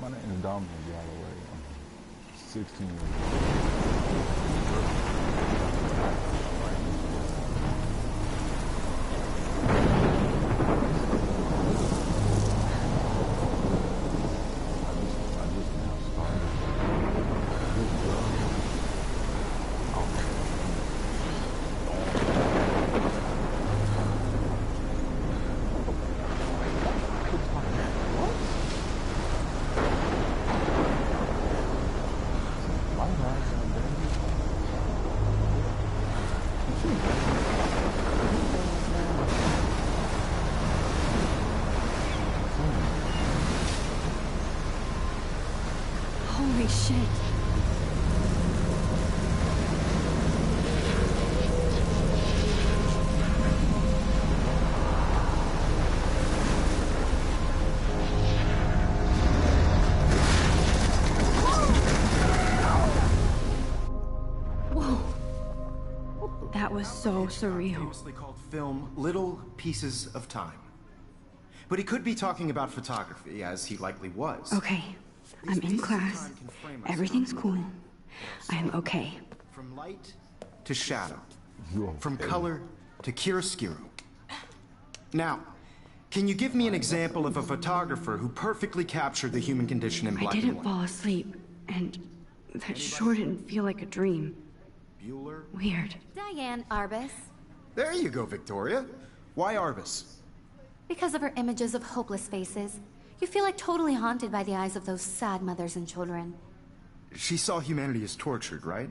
My name is Dominic Galloway. I'm 16 years Holy shit. Whoa. That was so surreal. Famously called film Little Pieces of Time. But he could be talking about photography, as he likely was. Okay, I'm in class. Everything's cool. I am okay. From light to shadow. From color to chiaroscuro. Now, can you give me an example of a photographer who perfectly captured the human condition in black and I didn't white? fall asleep, and that sure didn't feel like a dream. Bueller? Weird. Diane Arbus. There you go, Victoria. Why Arbus? Because of her images of hopeless faces, you feel like totally haunted by the eyes of those sad mothers and children. She saw humanity as tortured, right?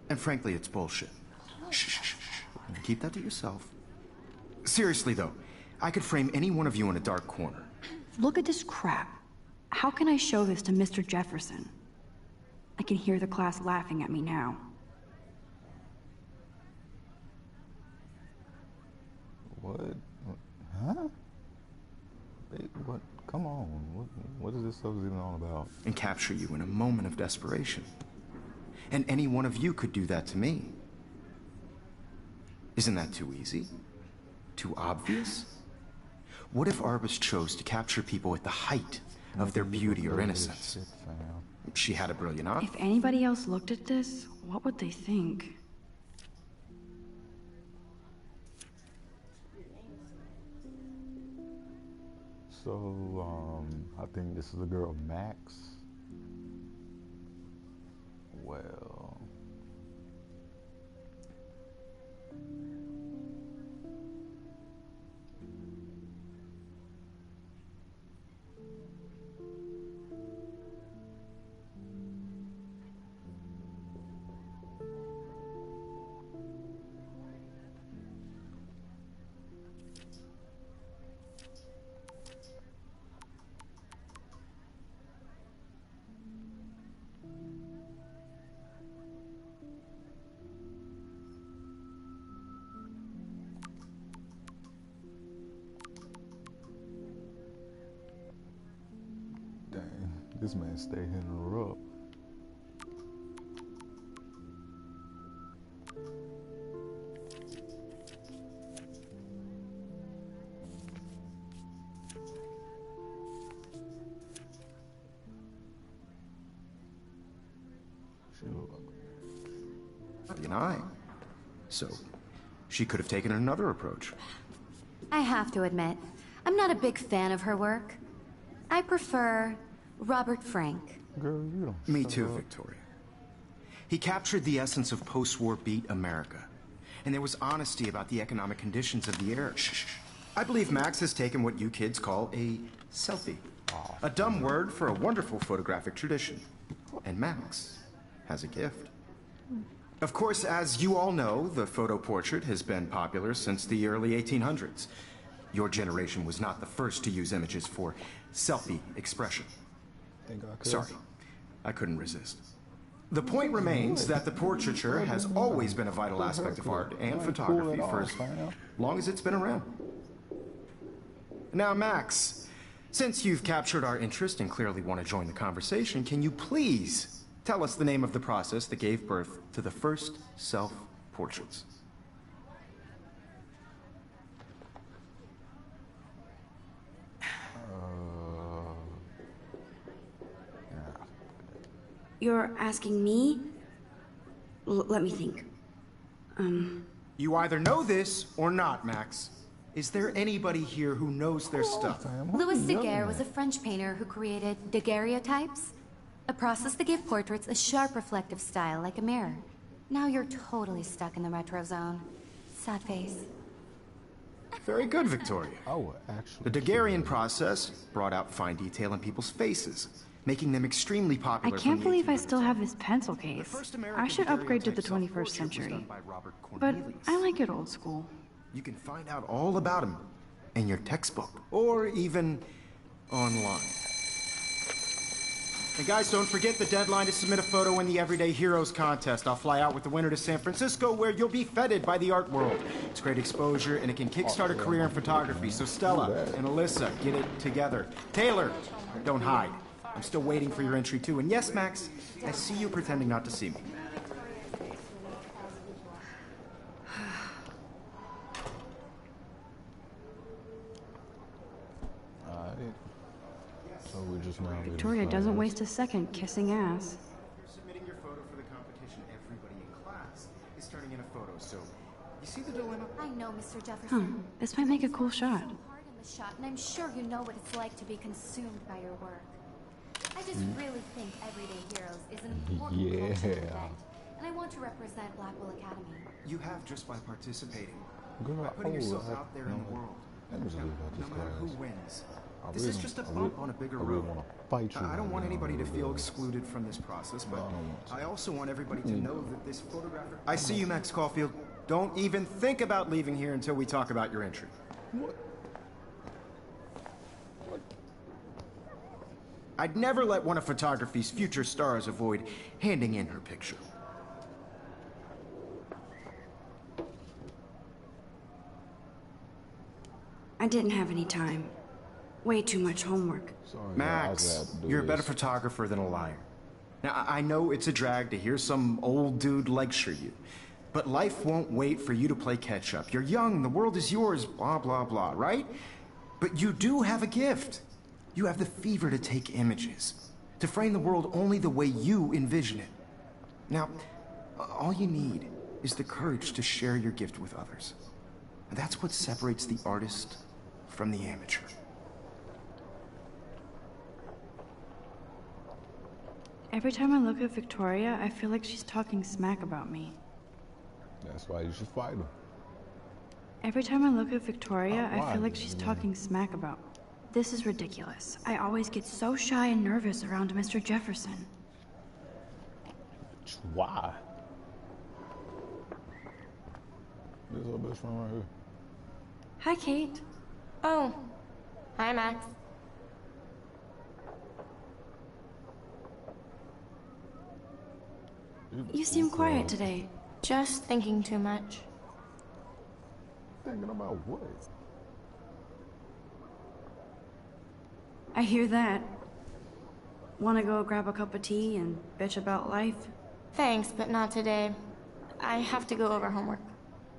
And frankly, it's bullshit. Shh, shh, shh, shh. Keep that to yourself. Seriously, though, I could frame any one of you in a dark corner. Look at this crap. How can I show this to Mr. Jefferson? I can hear the class laughing at me now. What? Huh? Hey, what? Come on. What is this stuff even all about? And capture you in a moment of desperation. And any one of you could do that to me. Isn't that too easy? Too obvious? What if Arbus chose to capture people at the height of their beauty or innocence? She had a brilliant eye. If anybody else looked at this, what would they think? So, I think this is the girl Max. Well... This man stay hitting her up. An eye. So, she could have taken another approach. I have to admit, I'm not a big fan of her work. I prefer Robert Frank. Girl, you don't. Me too, Victoria. He captured the essence of post-war beat America. And there was honesty about the economic conditions of the era. Shh. I believe Max has taken what you kids call a selfie. A dumb word for a wonderful photographic tradition. And Max has a gift. Of course, as you all know, the photo portrait has been popular since the early 1800s. Your generation was not the first to use images for selfie expression. Sorry, I couldn't resist. The point remains that the portraiture has always been a vital aspect of art and photography for as long as it's been around. Now, Max, since you've captured our interest and clearly want to join the conversation, can you please tell us the name of the process that gave birth to the first self-portraits? You're asking me? Let me think. You either know this or not, Max. Is there anybody here who knows their stuff? Louis Daguerre was a French painter who created daguerreotypes, a process that gave portraits a sharp reflective style like a mirror. Now you're totally stuck in the retro zone. Sad face. Very good, Victoria. Oh, actually. The Daguerrean process brought out fine detail in people's faces, making them extremely I popular. can't believe I still have this. this pencil case. I should upgrade to the 21st century. But I like it old school. You can find out all about him in your textbook, or even online. And guys, don't forget the deadline to submit a photo in the Everyday Heroes contest. I'll fly out with the winner to San Francisco, where you'll be feted by the art world. It's great exposure, and it can kickstart a career in photography. So Stella and Alyssa, get it together. Taylor, don't hide. I'm still waiting for your entry too. And yes, Max, I see you pretending not to see me. So we just now Victoria doesn't waste a second kissing ass. Submitting your photo for the competition, everybody in class is turning in a photo. So, you see the dilemma? I know, Mr. Jefferson. This might make a cool shot. Part in the shot, and I'm sure you know what it's like to be consumed by your work. I just really think Everyday Heroes is an important cultural event, and I want to represent Blackwell Academy. You have just by participating. Girl, By putting yourself out there in the world. Let me just leave out No this matter who class. wins. I This really is just a don't- bump on a bigger I really road. want to fight you. I don't right want now, anybody to feel really. excluded from this process, but No, I don't want to. I also want everybody to know that this photographer... I see you, Max Caulfield. Don't even think about leaving here until we talk about your entry. What? I'd never let one of photography's future stars avoid handing in her picture. I didn't have any time. Way too much homework. Sorry, Max, guys, I had to do you're a better this. photographer than a liar. Now, I know it's a drag to hear some old dude lecture you, but life won't wait for you to play catch up. You're young, the world is yours, blah, blah, blah, right? But you do have a gift. You have the fever to take images, to frame the world only the way you envision it. Now, all you need is the courage to share your gift with others. And that's what separates the artist from the amateur. Every time I look at Victoria, I feel like she's talking smack about me. That's why you should fight him. Every time I look at Victoria, Oh, I feel why? like she's talking smack about me. This is ridiculous. I always get so shy and nervous around Mr. Jefferson. Why? This is our best friend right here. Hi, Kate. Oh, hi, Max. You seem quiet today. Just thinking too much. Thinking about what? I hear that. Wanna go grab a cup of tea and bitch about life? Thanks, but not today. I have to go over homework.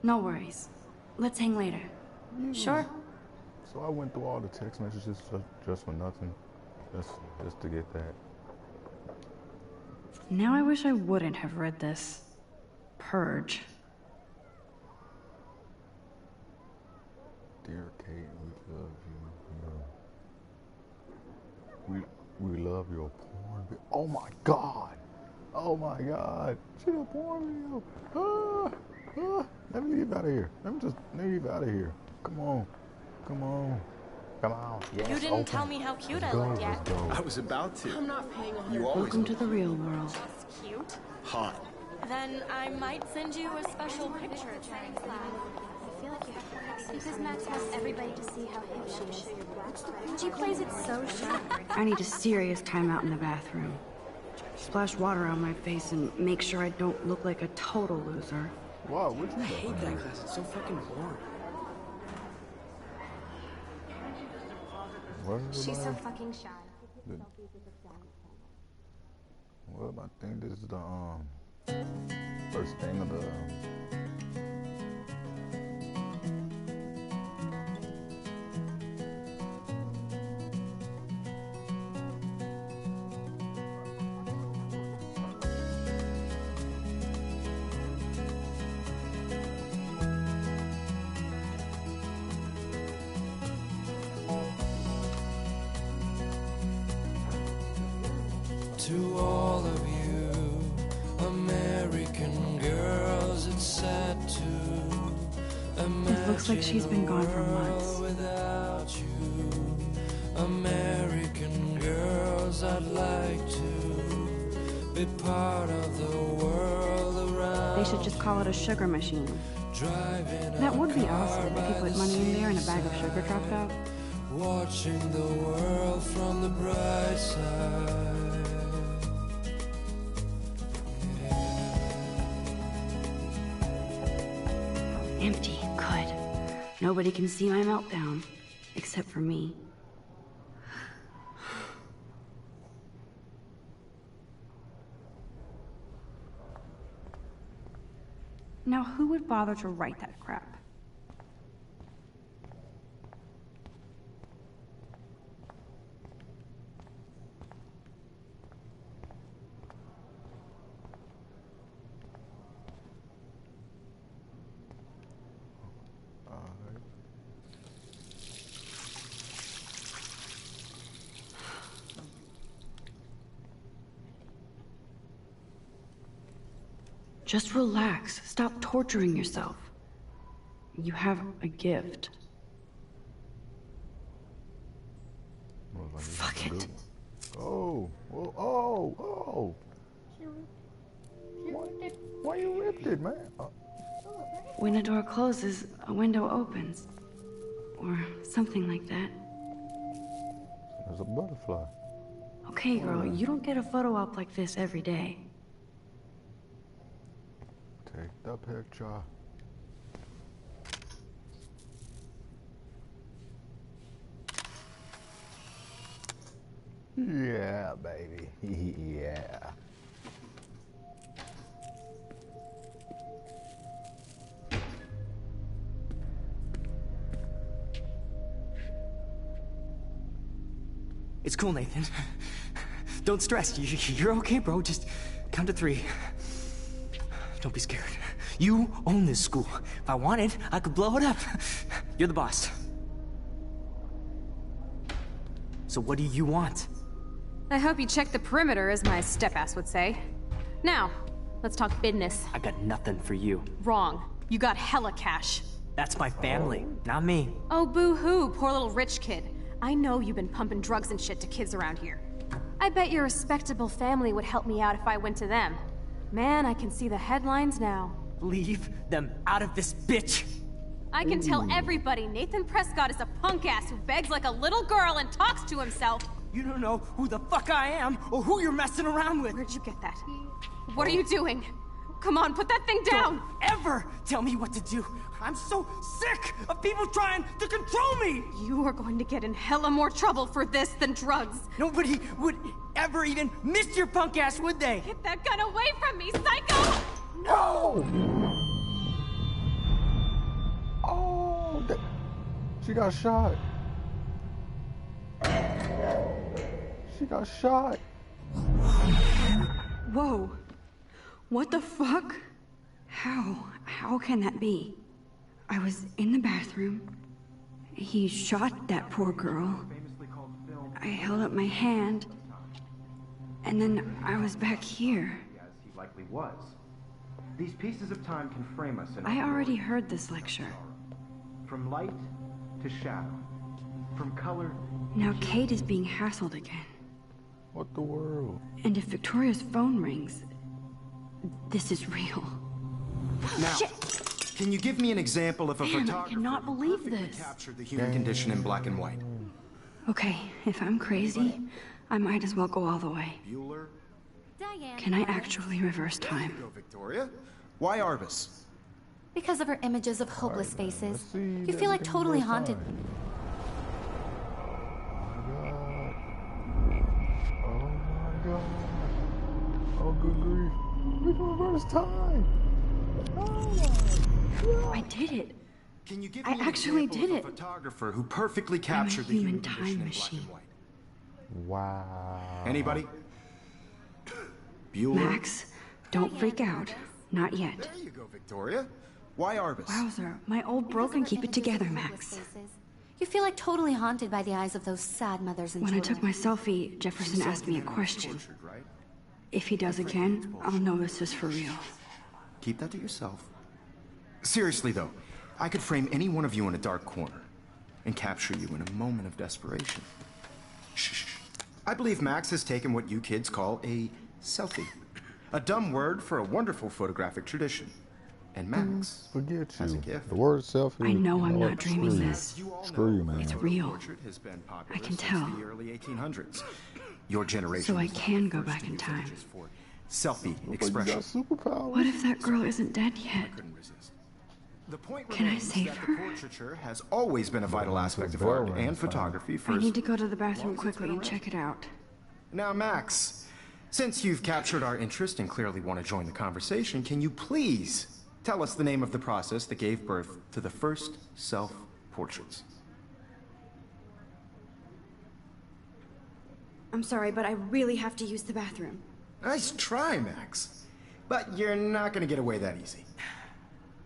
No worries. Let's hang later. Sure. So I went through all the text messages just for nothing. Just to get that. Now I wish I wouldn't have read this. Purge. Dear Kate, we love you. We love your porn video. Oh my God! Oh my God! She a porn video. Let me leave out of here. Let me just leave out of here. Come on. Come on. Come on. Yes, You didn't open. tell me how cute Let's I go, looked yet. let's go. I was about to. I'm not paying You always Welcome to the real world. That's cute. hot. Then I might send you a special picture. Because Max wants everybody to see how hip she is. And she plays it so sharp. I need a serious timeout in the bathroom. Splash water on my face and make sure I don't look like a total loser. Wow, what you I hate doing? that class. It's so fucking boring. What is it She's so about? fucking shy. Well, I think this is the first thing of the To all of you American girls, it's sad to It looks like she's been gone for months. without you. American girls, I'd like to be part of the world around. They should just call it a sugar machine. That would be awesome if you put money in there and a bag of sugar dropped out. Watching the world from the bright side. Empty. Good. Nobody can see my meltdown. Except for me. Now, who would bother to write that crap? Just relax. Stop torturing yourself. You have a gift. Fuck it. Oh, oh, oh, oh. Why you ripped it, man? When a door closes, a window opens. Or something like that. There's a butterfly. Okay, girl, you don't get a photo op like this every day. Take the picture. Yeah, baby. Yeah. It's cool, Nathan. Don't stress. You're okay, bro. Just count to 3. Don't be scared. You own this school. If I wanted, I could blow it up. You're the boss. So what do you want? I hope you check the perimeter, as my step-ass would say. Now, let's talk business. I got nothing for you. Wrong. You got hella cash. That's my family, not me. Oh, boo-hoo, poor little rich kid. I know you've been pumping drugs and shit to kids around here. I bet your respectable family would help me out if I went to them. Man, I can see the headlines now. Leave them out of this bitch! I can tell everybody Nathan Prescott is a punk ass who begs like a little girl and talks to himself. You don't know who the fuck I am or who you're messing around with. Where'd you get that? What are you doing? Come on, put that thing down! Don't ever tell me what to do. I'm so sick of people trying to control me! You are going to get in hella more trouble for this than drugs. Nobody would ever even miss your punk ass, would they? Get that gun away from me, psycho! No! Oh, she got shot. She got shot. Whoa. What the fuck? How can that be? I was in the bathroom. He shot that poor girl. I held up my hand. And then I was back here. As he likely was. These pieces of time can frame us in I already heard this lecture. from light to shadow, from color. Now Kate is being hassled again. What the world? And if Victoria's phone rings, this is real. Now, can you give me an example of a Man, I photographer cannot believe who perfectly this. captured the human condition in black and white? Okay, if I'm crazy, I might as well go all the way. Bueller? Diane. Can I actually reverse There you time? go, Victoria. Why Arvis? Because of her images of hopeless faces. Let's see You that feel like we can totally reverse haunted. time. Oh my god. Oh good grief. We can reverse time. Oh my god. I did it. Can you give I me an actually example did of a it. photographer who perfectly captured the human human time condition in machine. black and white? Wow. Anybody? Bueller? Max, don't freak out. Not yet. There you go, Victoria. Why Arvis? Wowzer, my old bro can keep it together, Max. You feel like totally haunted by the eyes of those sad mothers and When I children. took my selfie, Jefferson asked me a question. If he does again, I'll know this is for real. Keep that to yourself. Seriously, though, I could frame any one of you in a dark corner and capture you in a moment of desperation. Shh. I believe Max has taken what you kids call a selfie. A dumb word for a wonderful photographic tradition. And Max Forget has a you. gift. The word selfie. I know I'm what? not dreaming Screw you. this. Screw you, man. It's real. Portrait has been popular I can since tell. the early 1800s. Your generation. So I was the can go first back to in use time. images for selfie But you expression. got superpowers. What if that girl isn't dead yet? Couldn't resist. The point Can I remains save that her? the portraiture has always been a vital aspect of bell art rings, and fine. photography for I as need to go to the bathroom long as it's quickly been and check it out. Now, Max, since you've captured our interest and clearly want to join the conversation, can you please tell us the name of the process that gave birth to the first self-portraits? I'm sorry, but I really have to use the bathroom. Nice try, Max. But you're not going to get away that easy.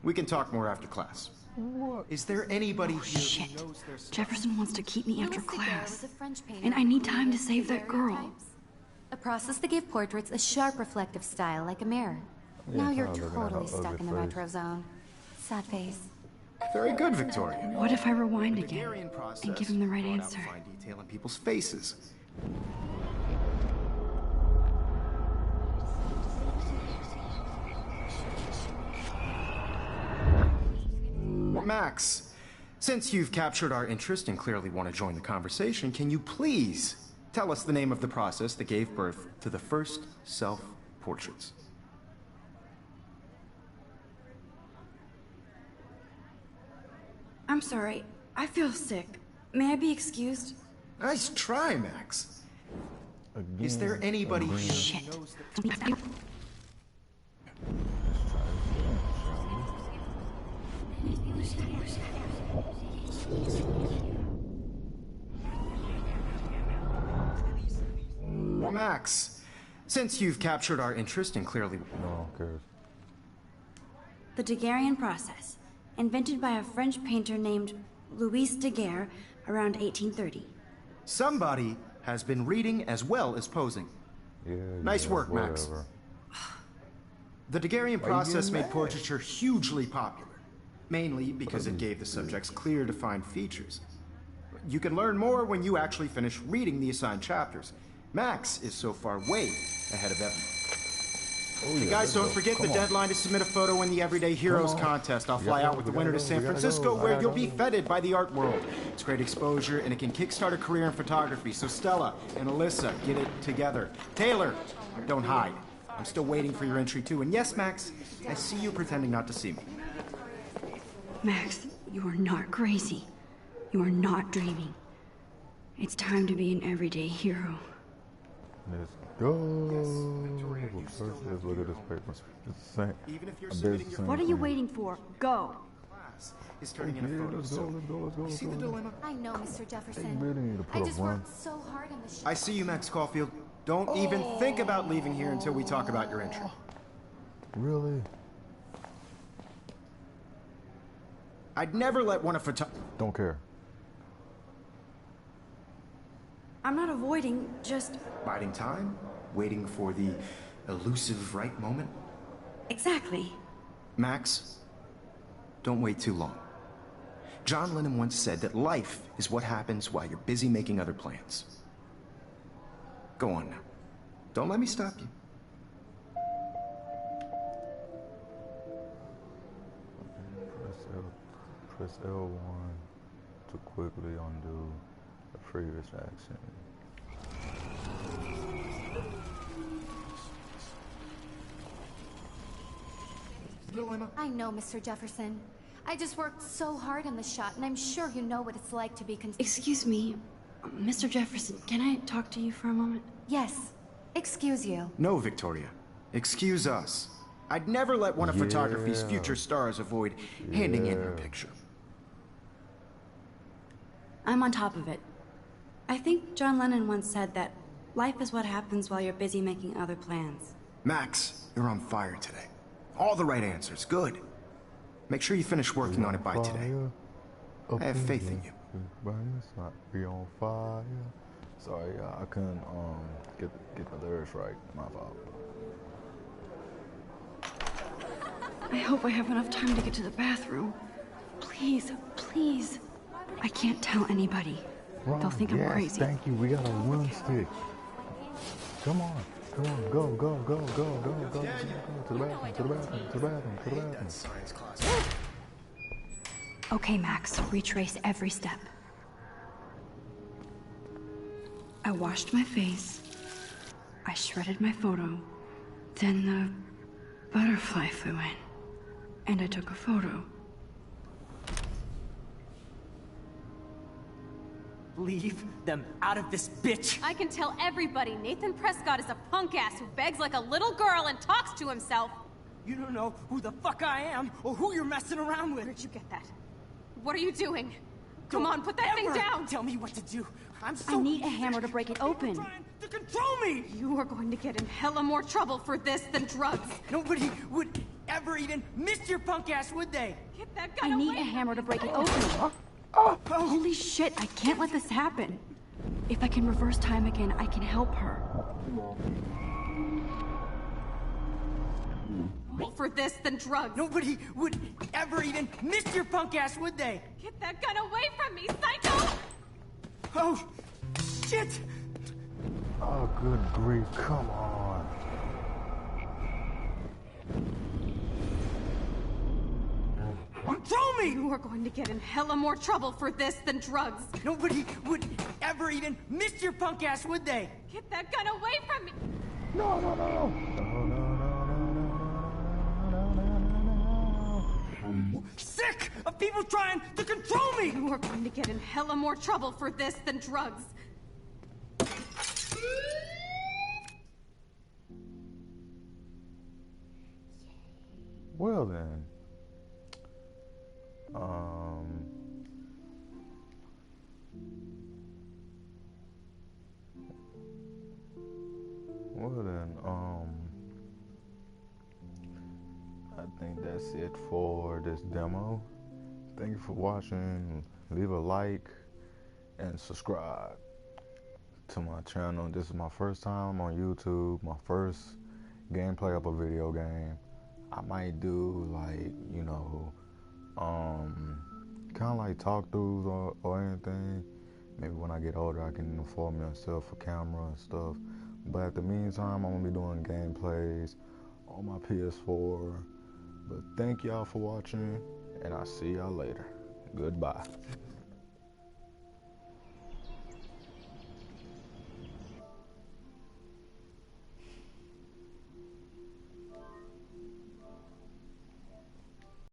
We can talk more after class. What? Is there anybody here Shit. who knows their stuff? Jefferson wants to keep me after Louis Daguerre class. was a French painter And I who need time to created save that girl. daguerreotypes, a process that gave portraits a sharp reflective style like a mirror. Yeah, Now you're kinda looking at her totally stuck ugly in the face. retro zone. Sad face. Very good, Victoria. What if I rewind The again Daguerrean process and give him the right brought out answer? fine detail in people's faces. Max, since you've captured our interest and clearly want to join the conversation, can you please tell us the name of the process that gave birth to the first self-portraits? I'm sorry. I feel sick. May I be excused? Nice try, Max. Again, Is there anybody again. here Shit. who knows their Max, since you've captured our interest and clearly... No one cares. The Daguerrean process, invented by a French painter named Louis Daguerre around 1830. Somebody has been reading as well as posing. Yeah, Nice yeah, work, Max. whatever. The Daguerrean Why you process getting made mad? portraiture hugely popular, mainly because it gave the subjects clear, defined features. You can learn more when you actually finish reading the assigned chapters. Max is so far way ahead of Evan. Oh, And yeah, guys, let's don't go. forget the Come on. deadline to submit a photo in the Everyday Heroes on. contest. I'll We fly gotta out go, with the we winner to gotta San go, we gotta Francisco, go. where I you'll gotta be go. feted by the art world. It's great exposure, and it can kickstart a career in photography. So Stella and Alyssa, get it together. Taylor, don't hide. I'm still waiting for your entry too. And yes, Max, I see you pretending not to see me. Max, you are not crazy. You are not dreaming. It's time to be an everyday hero. Let's go. But first, let's look at this paper. It's the same. Even if you're I bet submitting it's the your same What are you thing. waiting for? Go! class is turning in a Yeah, photo. let's go, So, let's go, let's go, let's go, you see let's the go. dilemma? I know, Mr. Jefferson. They really need to put I a just run. worked so hard on the show. I see you, Max Caulfield. Don't even think about leaving here until we talk about your entry. Really? I'd never let one of Don't care. I'm not avoiding, just... biding time, waiting for the elusive right moment. Exactly. Max, don't wait too long. John Lennon once said that life is what happens while you're busy making other plans. Go on now. Don't let me stop you. Press L1 to quickly undo the previous action. I know, Mr. Jefferson. I just worked so hard on the shot, and I'm sure you know what it's like to be Excuse me, Mr. Jefferson, can I talk to you for a moment? Yes. Excuse you. No, Victoria. Excuse us. I'd never let one of photography's Yeah. future stars avoid handing in her Yeah. picture. I'm on top of it. I think John Lennon once said that life is what happens while you're busy making other plans. Max, you're on fire today. All the right answers. Good. Make sure you finish working on it by today. Fire up I have in faith here. in you. It's not be on fire. Sorry, I couldn't get the lyrics right. My fault. I hope I have enough time to get to the bathroom. Please, please. I can't tell anybody. They'll think I'm crazy. Thank you. We got a one stick. Come on. Go to the bathroom, to the bathroom. That's science class. Okay, Max, retrace every step. I washed my face. I shredded my photo. Then the butterfly flew in. And I took a photo. Leave them out of this bitch! I can tell everybody Nathan Prescott is a punk ass who begs like a little girl and talks to himself. You don't know who the fuck I am or who you're messing around with. Where'd you get that? What are you doing? Come on, put that thing down! Tell me what to do. I need a hammer to break it open. Trying to control me! You are going to get in hella more trouble for this than drugs. Nobody would ever even miss your punk ass, would they? Get that gun I away! need a hammer to break it open. Holy shit, I can't let this happen. If I can reverse time again, I can help her. For this than drugs. Nobody would ever even miss your punk ass, would they? Get that gun away from me, psycho! Oh, shit! Oh, good grief. Come on. Control me! You are going to get in hella more trouble for this than drugs. Nobody would ever even miss your punk ass, would they? Get that gun away from me! No. Sick of people trying to control me! You are going to get in hella more trouble for this than drugs. Well then. I think that's it for this demo. Thank you for watching. Leave a like and subscribe to my channel. This is my first time on YouTube, my first gameplay of a video game. I might do like, kind of like talk throughs or anything. Maybe when I get older I can afford myself a camera and stuff. But at the meantime, I'm gonna be doing gameplays on my PS4. But thank y'all for watching, and I'll see y'all later. Goodbye.